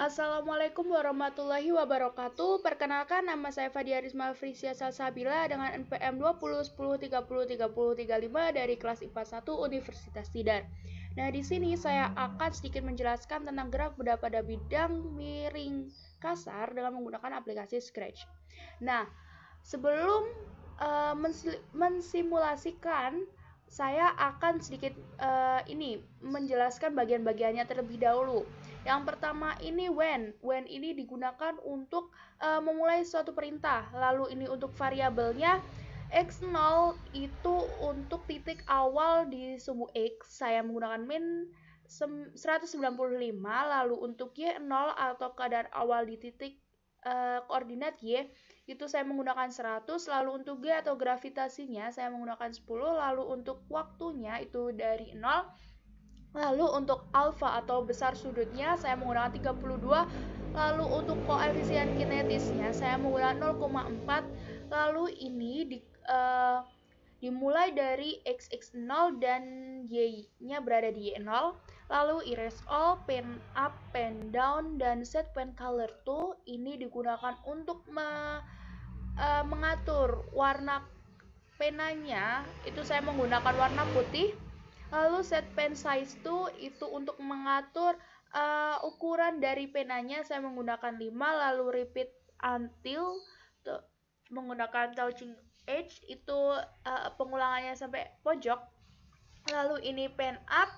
Assalamualaikum warahmatullahi wabarakatuh. Perkenalkan, nama saya Fadia Risma Frisia Salsabila dengan NPM 2010303035 dari kelas IPA 1 Universitas Tidar. Nah, di sini saya akan sedikit menjelaskan tentang gerak benda pada bidang miring kasar dengan menggunakan aplikasi Scratch. Nah, sebelum mensimulasikan, saya akan sedikit menjelaskan bagian-bagiannya terlebih dahulu. Yang pertama ini when. When ini digunakan untuk memulai suatu perintah. Lalu ini untuk variabelnya x0 itu untuk titik awal di sumbu x. Saya menggunakan min 195. Lalu untuk y0 atau keadaan awal di titik koordinat y itu saya menggunakan 100. Lalu untuk g atau gravitasinya saya menggunakan 10. Lalu untuk waktunya itu dari 0. Lalu untuk alfa atau besar sudutnya saya menggunakan 32. Lalu untuk koefisien kinetisnya saya menggunakan 0,4. Lalu ini dimulai dari x0 dan y-nya berada di y0. Lalu erase all, pen up, pen down, dan set pen color to ini digunakan untuk mengatur warna penanya. Itu saya menggunakan warna putih. Lalu set pen size to itu untuk mengatur ukuran dari penanya, saya menggunakan 5. Lalu repeat until menggunakan touching edge itu pengulangannya sampai pojok. Lalu ini pen up.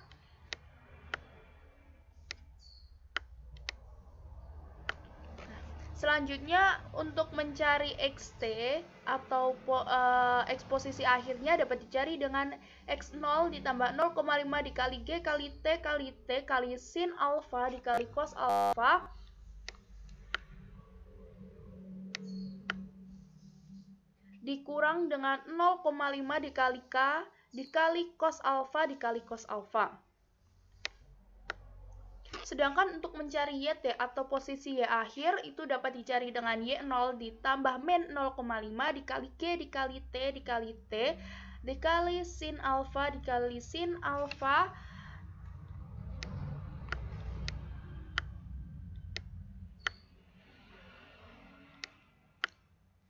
Selanjutnya untuk mencari xt atau eksposisi akhirnya dapat dicari dengan x0 ditambah 0,5 dikali g kali t kali t kali sin alfa dikali cos alfa dikurang dengan 0,5 dikali k dikali cos alfa dikali cos alfa. Sedangkan untuk mencari YT atau posisi Y akhir itu dapat dicari dengan Y0 ditambah min 0,5 dikali G dikali T dikali T dikali sin alfa dikali sin alfa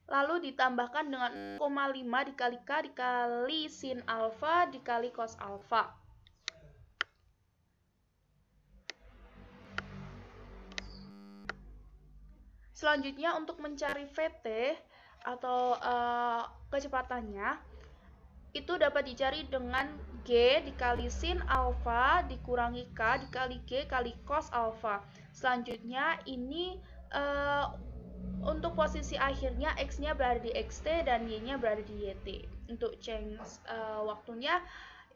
lalu ditambahkan dengan 0,5 dikali K dikali sin alfa dikali cos alfa. Selanjutnya untuk mencari VT atau kecepatannya itu dapat dicari dengan G dikali sin alfa dikurangi K dikali G kali cos alfa. Selanjutnya ini untuk posisi akhirnya X-nya berada di XT dan Y-nya berada di YT. Untuk change waktunya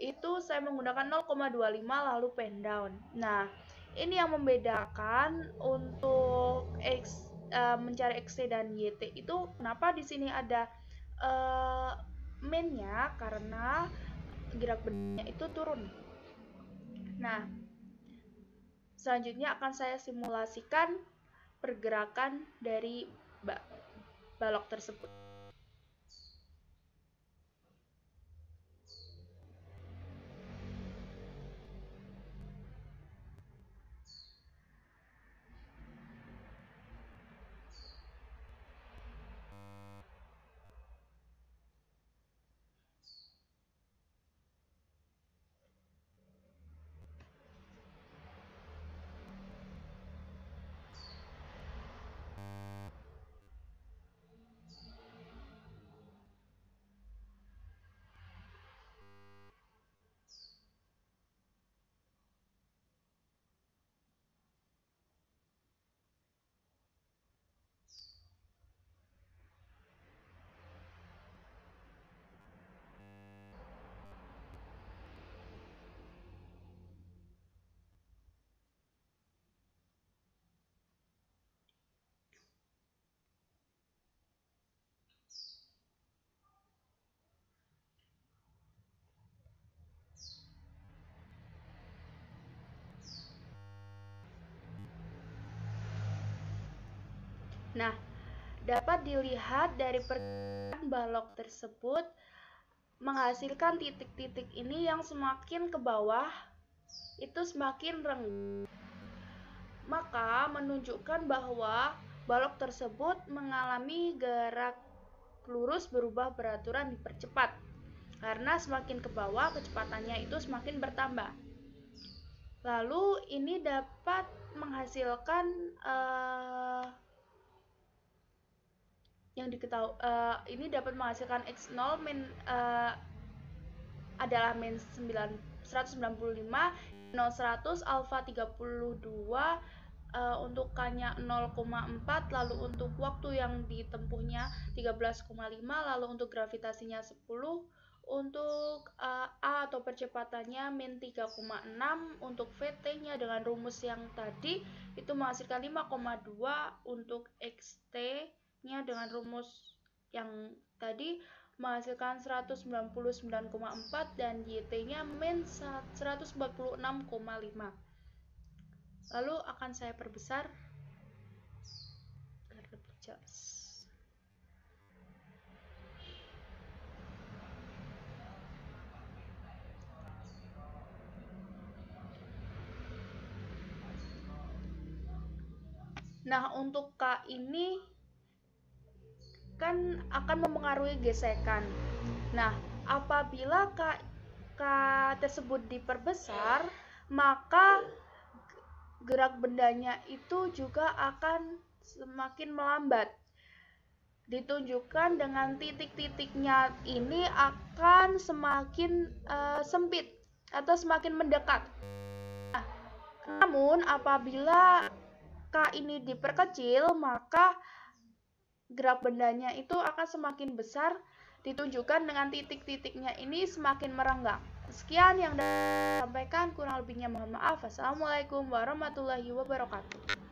itu saya menggunakan 0,25 lalu pen down. Nah, ini yang membedakan untuk mencari XT dan YT itu kenapa di sini ada min-nya, karena gerak bendanya itu turun. Nah, selanjutnya akan saya simulasikan pergerakan dari balok tersebut. Nah, dapat dilihat dari pergerakan balok tersebut menghasilkan titik-titik ini yang semakin ke bawah itu semakin renggang. maka menunjukkan bahwa balok tersebut mengalami gerak lurus berubah beraturan dipercepat, karena semakin ke bawah kecepatannya itu semakin bertambah. Lalu ini dapat menghasilkan ini dapat menghasilkan X0 adalah min 195, 0100, alfa 32, untuk K-nya 0,4, lalu untuk waktu yang ditempuhnya 13,5, lalu untuk gravitasinya 10, untuk A atau percepatannya min 3,6, untuk VT-nya dengan rumus yang tadi itu menghasilkan 5,2, untuk XT-nya dengan rumus yang tadi menghasilkan 199,4 dan YT-nya min 146,5. Lalu akan saya perbesar agar lebih jelas. Nah, untuk K ini kan akan mempengaruhi gesekan. Nah, apabila K tersebut diperbesar, maka gerak bendanya itu juga akan semakin melambat. Ditunjukkan dengan titik-titiknya ini akan semakin sempit atau semakin mendekat. Nah, namun apabila K ini diperkecil, maka gerak bendanya itu akan semakin besar, ditunjukkan dengan titik-titiknya ini semakin merenggang. Sekian yang dapat saya sampaikan, kurang lebihnya mohon maaf. Assalamualaikum warahmatullahi wabarakatuh.